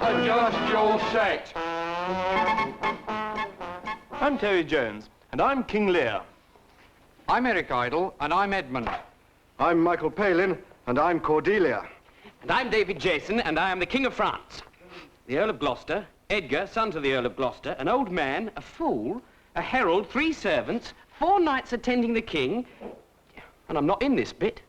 Adjust your set. I'm Terry Jones, and I'm King Lear. I'm Eric Idle, and I'm Edmund. I'm Michael Palin, and I'm Cordelia. And I'm David Jason, and I am the King of France. The Earl of Gloucester, Edgar, son to the Earl of Gloucester, an old man, a fool, a herald, 3 servants, 4 knights attending the king, and I'm not in this bit.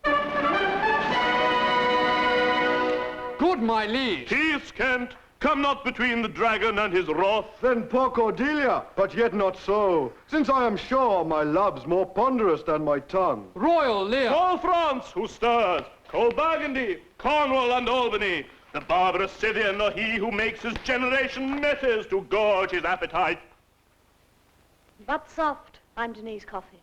Good, my liege. Peace, Kent. Come not between the dragon and his wrath. Then poor Cordelia, but yet not so, since I am sure my love's more ponderous than my tongue. Royal Lear. Call France, who stirs. Call Burgundy, Cornwall, and Albany. The barbarous Scythian, or he who makes his generation messes to gorge his appetite. But soft, I'm Denise Coffey.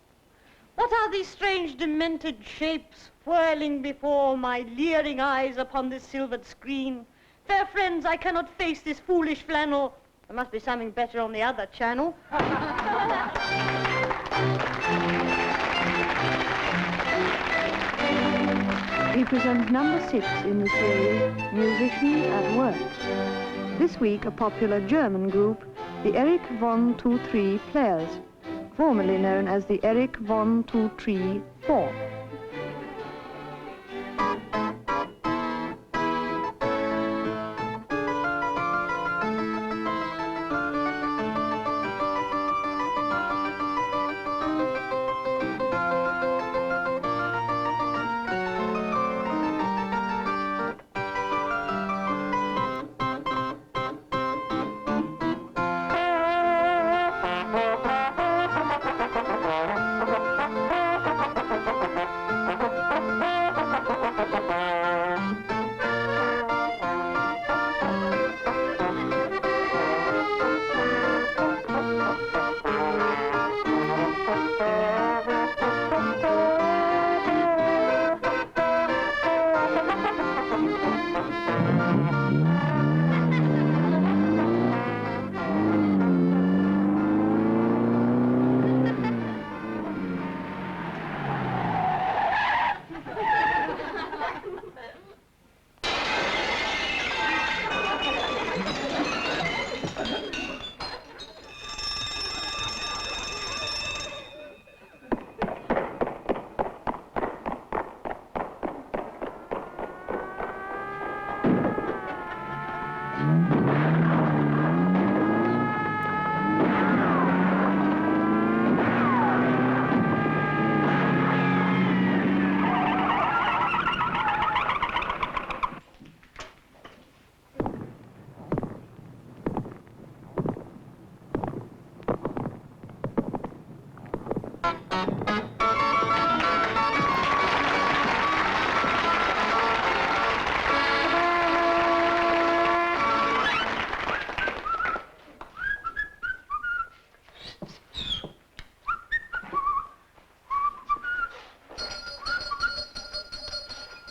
What are these strange demented shapes whirling before my leering eyes upon this silvered screen? Fair friends, I cannot face this foolish flannel. There must be something better on the other channel. We present number 6 in the series, Musicians at Work. This week, a popular German group, the Erich von 2-3 Players, formerly known as the Erich von 2-3 4.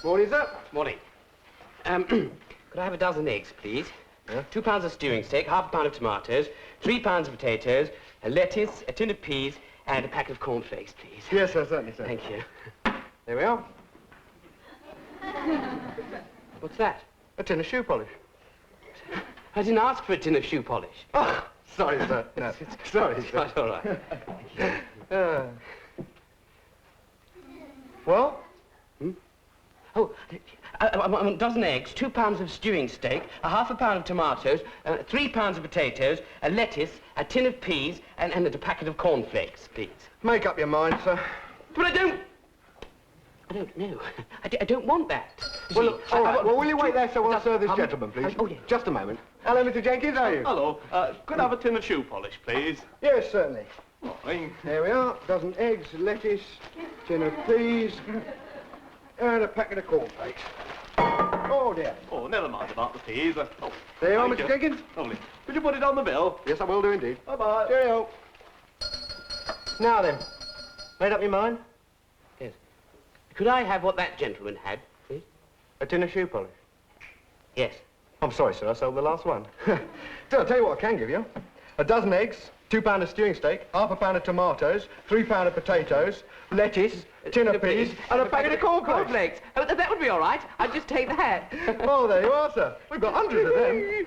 Morning, sir. Morning. Could I have a dozen eggs, please? Yeah. 2 pounds of stewing steak, half a pound of tomatoes, 3 pounds of potatoes, a lettuce, a tin of peas, and a packet of cornflakes, please. Yes, sir, certainly, sir. Thank you. There we are. What's that? A tin of shoe polish. I didn't ask for a tin of shoe polish. Oh, sorry, sir. No, sorry, It's sir. quite all right. Well? Oh, a dozen eggs, 2 pounds of stewing steak, a half a pound of tomatoes, 3 pounds of potatoes, a lettuce, a tin of peas, and a packet of cornflakes, please. Make up your mind, sir. But I don't know. I don't want that. You Well, see, look, all right. Well, will you wait there so we'll serve this um, gentleman, please? oh, yeah. Just a moment. Hello, Mr. Jenkins, how are you? Hello. Could I have a tin of shoe polish, please? Yes, certainly. Morning. There we are. Dozen eggs, lettuce, tin of peas, and a packet of cornflakes. Oh, dear. Oh, never mind about the peas. Oh, There you are, thank Mr. Jenkins. Lovely. Could you put it on the bill? Yes, I will do indeed. Bye-bye. Cheerio. Now then, made up your mind? Yes. Could I have what that gentleman had, please? A tin of shoe polish. Yes. I'm sorry, sir, I sold the last one. So I'll tell you what I can give you. A dozen eggs, £2 of stewing steak, half a pound of tomatoes, £3 of potatoes, lettuce, a tin of peas, and a packet of cornflakes. Cornflakes. Oh, that would be all right. I'd just take that. Oh, there you are, sir. We've got hundreds of them.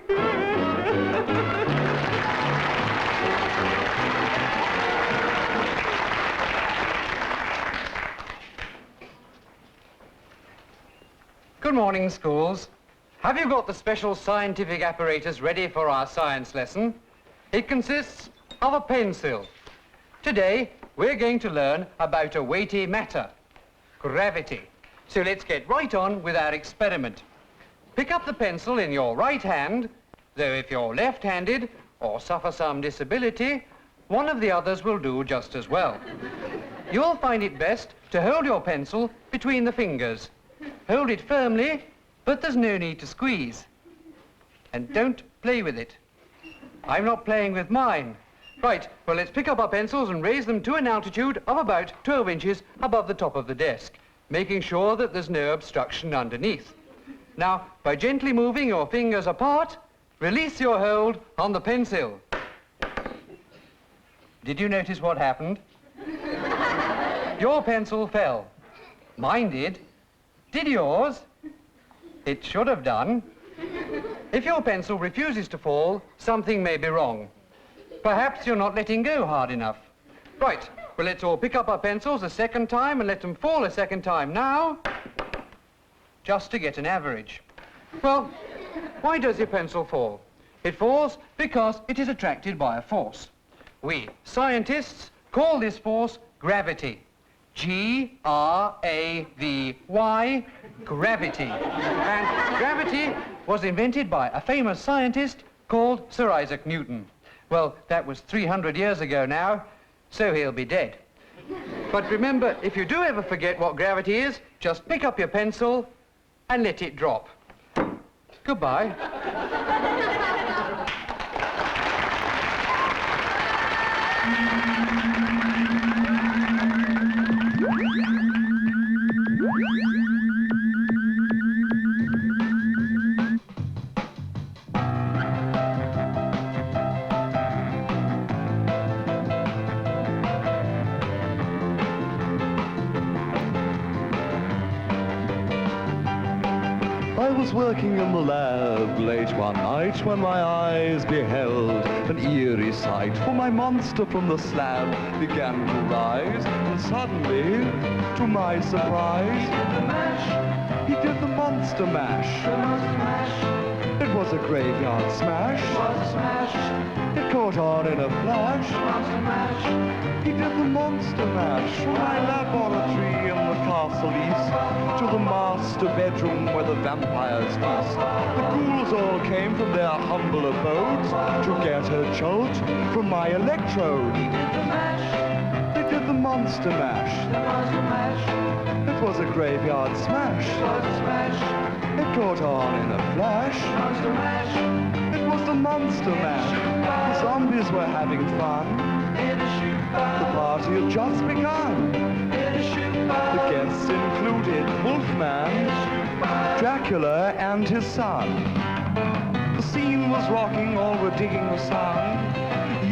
Good morning, schools. Have you got the special scientific apparatus ready for our science lesson? It consists of a pencil. Today, we're going to learn about a weighty matter, gravity. So let's get right on with our experiment. Pick up the pencil in your right hand, though if you're left-handed or suffer some disability, one of the others will do just as well. You'll find it best to hold your pencil between the fingers. Hold it firmly, but there's no need to squeeze. And don't play with it. I'm not playing with mine. Right, well, let's pick up our pencils and raise them to an altitude of about 12 inches above the top of the desk, making sure that there's no obstruction underneath. Now, by gently moving your fingers apart, release your hold on the pencil. Did you notice what happened? Your pencil fell. Mine did. Did yours? It should have done. If your pencil refuses to fall, something may be wrong. Perhaps you're not letting go hard enough. Right, well, let's all pick up our pencils a second time and let them fall a second time now, just to get an average. Well, why does your pencil fall? It falls because it is attracted by a force. We scientists call this force gravity. G-R-A-V-Y, gravity. And gravity was invented by a famous scientist called Sir Isaac Newton. Well, that was 300 years ago now, so he'll be dead. But remember, if you do ever forget what gravity is, just pick up your pencil and let it drop. Goodbye. I was working in the lab late one night when my eyes beheld an eerie sight, for my monster from the slab began to rise, and suddenly, to my surprise, he did the monster mash. It was a graveyard smash. It caught on in a flash. He did the monster mash from my laboratory in the castle east to the master bedroom where the vampires feast. The ghouls all came from their humble abodes to get a jolt from my electrode. They did the monster mash. It was a graveyard smash. It caught on in a flash. It was the monster mash. The zombies were having fun. The party had just begun. The guests included Wolfman, Dracula, and his son. The scene was rocking, all were digging the sound.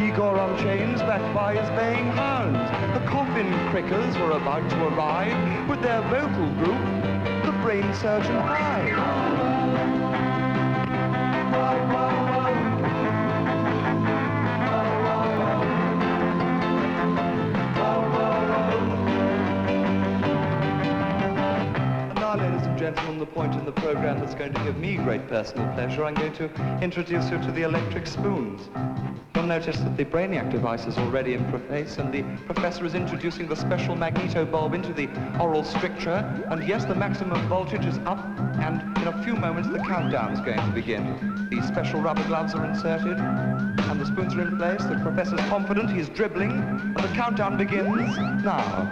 Igor on chains, backed by his baying hounds. The coffin crickers were about to arrive with their vocal group, the Brain Surgeon Hive. Ladies and gentlemen, the point in the program that's going to give me great personal pleasure, I'm going to introduce you to the electric spoons. You'll notice that the Brainiac device is already in place, and the professor is introducing the special magneto bulb into the oral stricture, and yes, the maximum voltage is up, and in a few moments the countdown is going to begin. The special rubber gloves are inserted, and the spoons are in place. The professor's confident, he's dribbling, and the countdown begins now.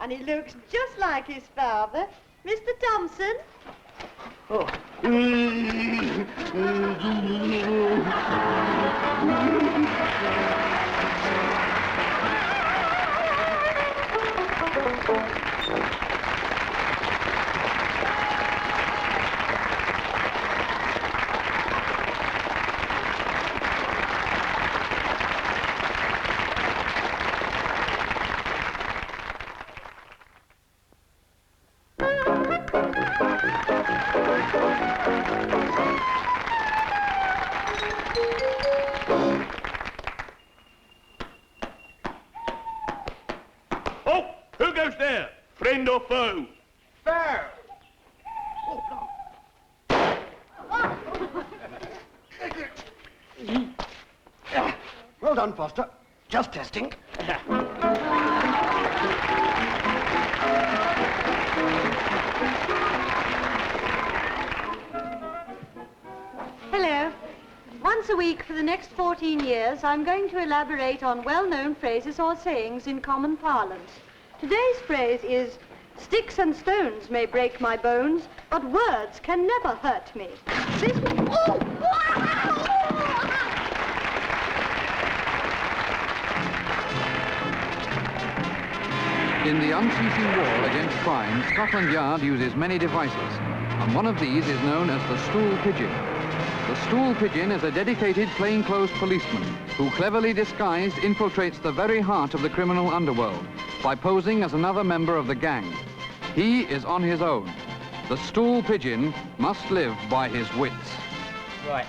And he looks just like his father. Mr. Thompson? Oh. Oh, who goes there? Friend or foe? There! Well done, Foster. Just testing. Hello. Once a week for the next 14 years, I'm going to elaborate on well-known phrases or sayings in common parlance. Today's phrase is, sticks and stones may break my bones, but words can never hurt me. This... Oh! In the unceasing war against crime, Scotland Yard uses many devices, and one of these is known as the stool pigeon. The stool pigeon is a dedicated plainclothes policeman who, cleverly disguised, infiltrates the very heart of the criminal underworld by posing as another member of the gang. He is on his own. The stool pigeon must live by his wits. Right.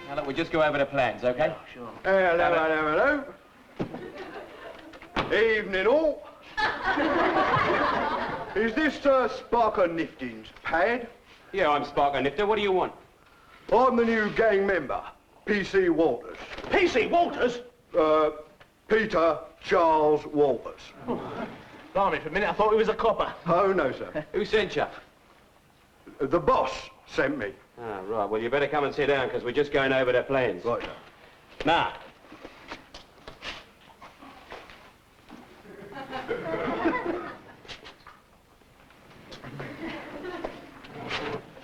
Now look, we'll just go over the plans, okay? Hello, hello, hello. Evening all. Is this Sparker Nifting's pad? Yeah, I'm Sparker Nifter. What do you want? I'm the new gang member, P.C. Walters. P.C. Walters? Peter Charles Walters. Blimey, for a minute I thought he was a copper. Oh, no, sir. Who sent you? The boss sent me. Ah, right. Well, you better come and sit down, because we're just going over the plans. Right, sir. Now.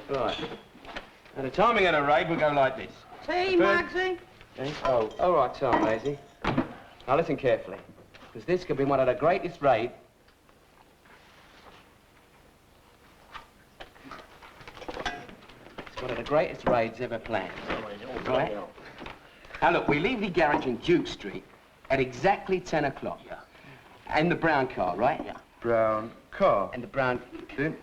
Right. Now, the timing of the raid will go like this. Hey, Magsy. Okay? Oh, all right, Tom, Maisie. Now, listen carefully, because this could be one of the greatest raids. It's one of the greatest raids ever planned. Right? Now, look, we leave the garage in Duke Street at exactly 10 o'clock. Yeah. And the brown car, right? Yeah. Brown car. And the brown... Then...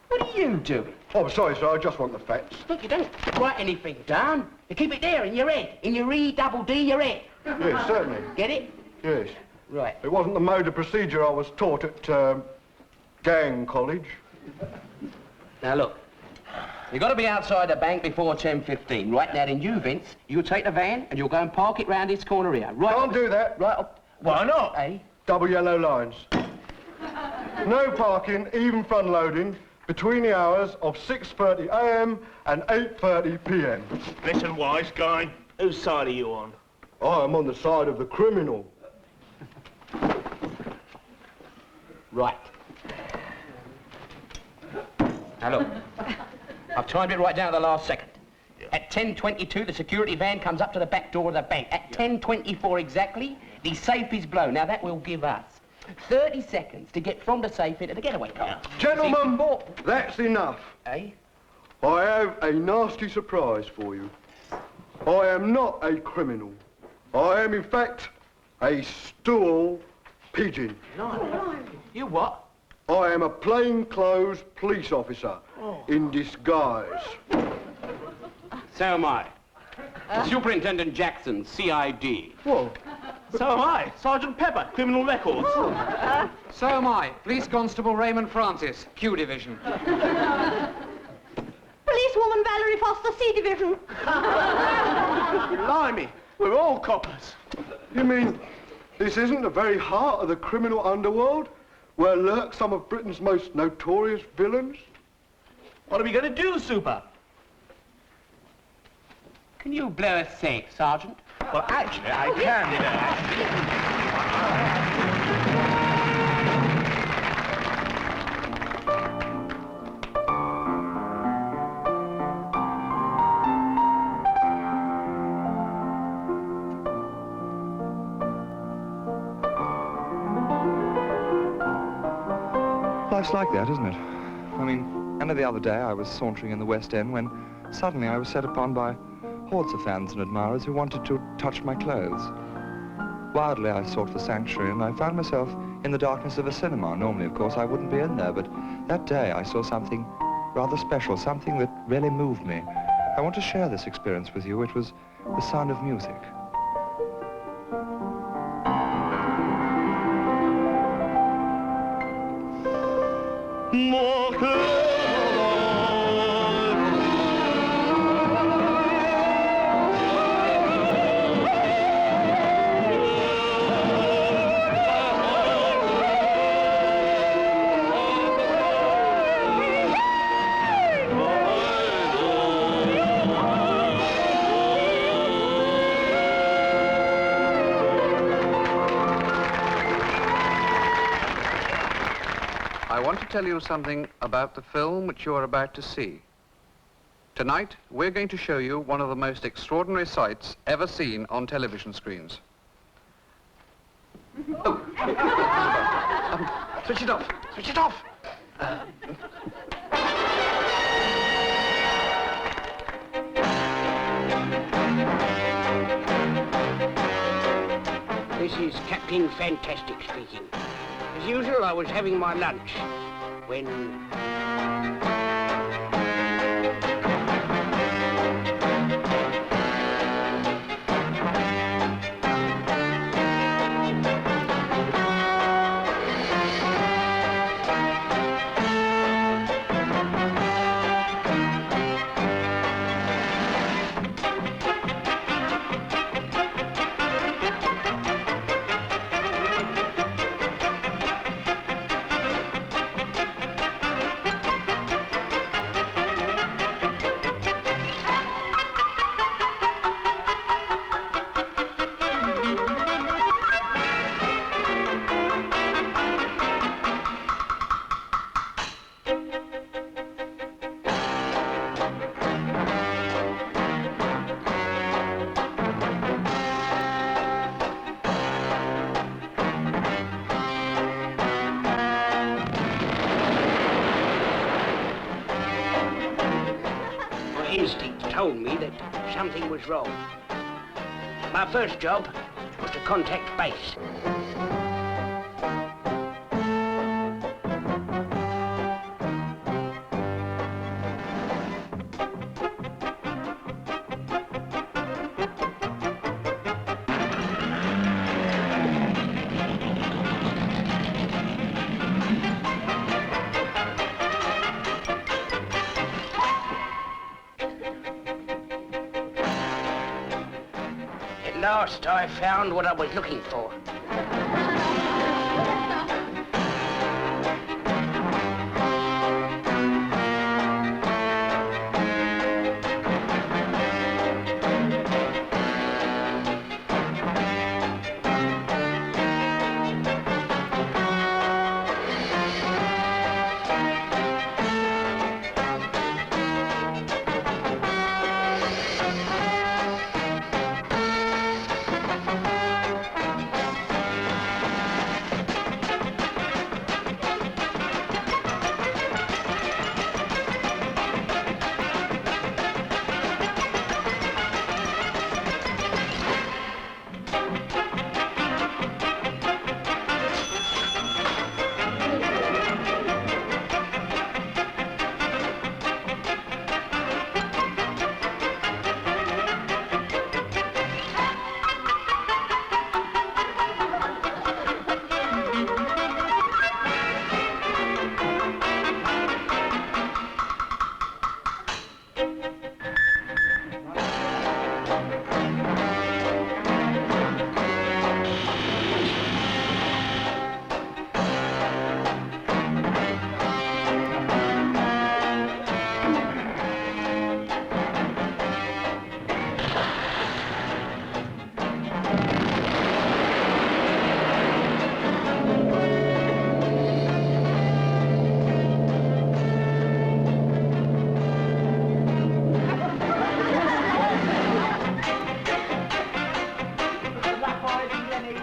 What are you doing? Oh, I'm sorry, sir. I just want the facts. Look, you don't write anything down. You keep it there in your head. In your E-double-D, your head. Yes, certainly. Get it? Yes. Right. It wasn't the mode of procedure I was taught at gang college. Now, look. You've got to be outside the bank before 10:15. Right now, then you, Vince, you'll take the van and you'll go and park it round this corner here. Right. Can't do that. Right up... Why not? Eh? Double yellow lines. No parking, even front loading, between the hours of 6:30 a.m. and 8:30 p.m. Listen, wise guy. Whose side are you on? I am on the side of the criminal. Right. Now, look. I've timed it right down to the last second. At 10:22, the security van comes up to the back door of the bank. At 10:24 exactly, the safe is blown. Now, that will give us 30 seconds to get from the safe into the getaway car. Gentlemen, that's enough. Eh? I have a nasty surprise for you. I am not a criminal. I am, in fact, a stool pigeon. No. You what? I am a plainclothes police officer in disguise. So am I. Superintendent Jackson, CID. Whoa. So am I. Sergeant Pepper, Criminal Records. So am I, Police Constable Raymond Francis, Q Division. Policewoman Valerie Foster, C Division. Blimey, we're all coppers. You mean this isn't the very heart of the criminal underworld, where lurk some of Britain's most notorious villains? What are we going to do, Super? Can you blow a safe, Sergeant? Well, actually, I can, you know. life's like that, isn't it? I mean, only the other day I was sauntering in the West End when suddenly I was set upon by hordes of fans and admirers who wanted to touch my clothes. Wildly I sought for sanctuary, and I found myself in the darkness of a cinema. Normally, of course, I wouldn't be in there, but that day I saw something rather special, something that really moved me. I want to share this experience with you. It was the sound of music. I want to tell you something about the film which you are about to see. Tonight, we're going to show you one of the most extraordinary sights ever seen on television screens. Switch it off. Switch it off. This is Captain Fantastic speaking. As usual, I was having my lunch when... instinct told me that something was wrong. My first job was to contact base. At last, I found what I was looking for.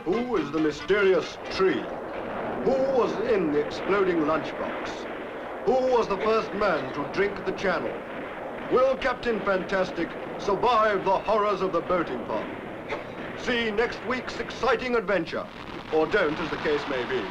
Who is the mysterious tree? Who was in the exploding lunchbox? Who was the first man to drink the channel? Will Captain Fantastic survive the horrors of the boating park? See next week's exciting adventure, or don't, as the case may be.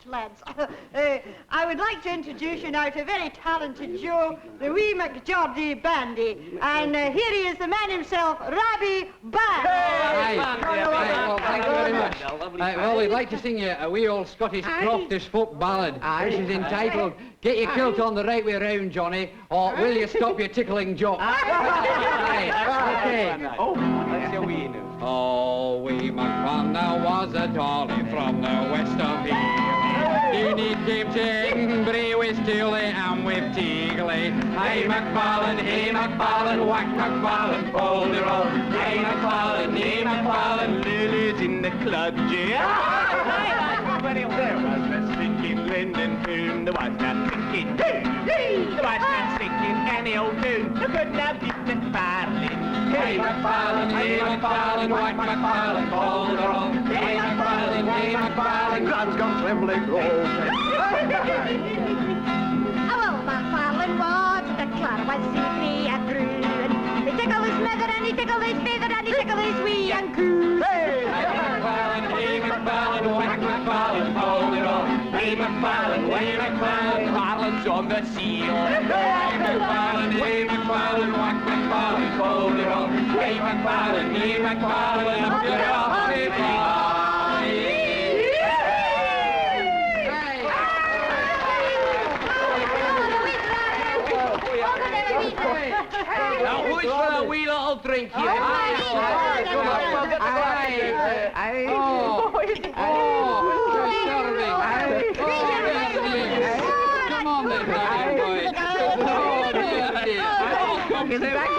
Lads. I would like to introduce you now to a very talented duo, the wee McGeordie Bandy. And here he is, the man himself, Robbie Band. Well, thank you very much. Well, we'd like to sing you a wee old Scottish croftish folk ballad, which is entitled Get Your Kilt on the Right Way Round, Johnny, or Will You Stop Your Tickling Jock? Right, okay. Oh, that's your wee news. Oh, wee McFarlane was a dolly from the west of here. You need keep Bray with Steely and with Teagley. Hey McFarlane, whack McFarlane, fold it all. Hey McFarlane, Lily's in the club, Everybody there was a stinking Linden tune. The wife's not thinking, the wife's not singing any old tune. You couldn't have beaten McFarlane. Hey McFarlane, whack McFarlane, fold it all. Hey McFarlane, Grand's gone trembling roll. Oh, McFarlane was the clown was free and through. He tickled his mother and he tickled his feather and he tickled his wee and coo. Hey McFarlane, whack McFarlane, fold it all. Hey McFarlane, Harlan's on the seal. Hey McFarlane, whack McFarlane, fold it all. Hey McFarlane, up your ass. Now, who's for a wee little drink here? Come on then, boy.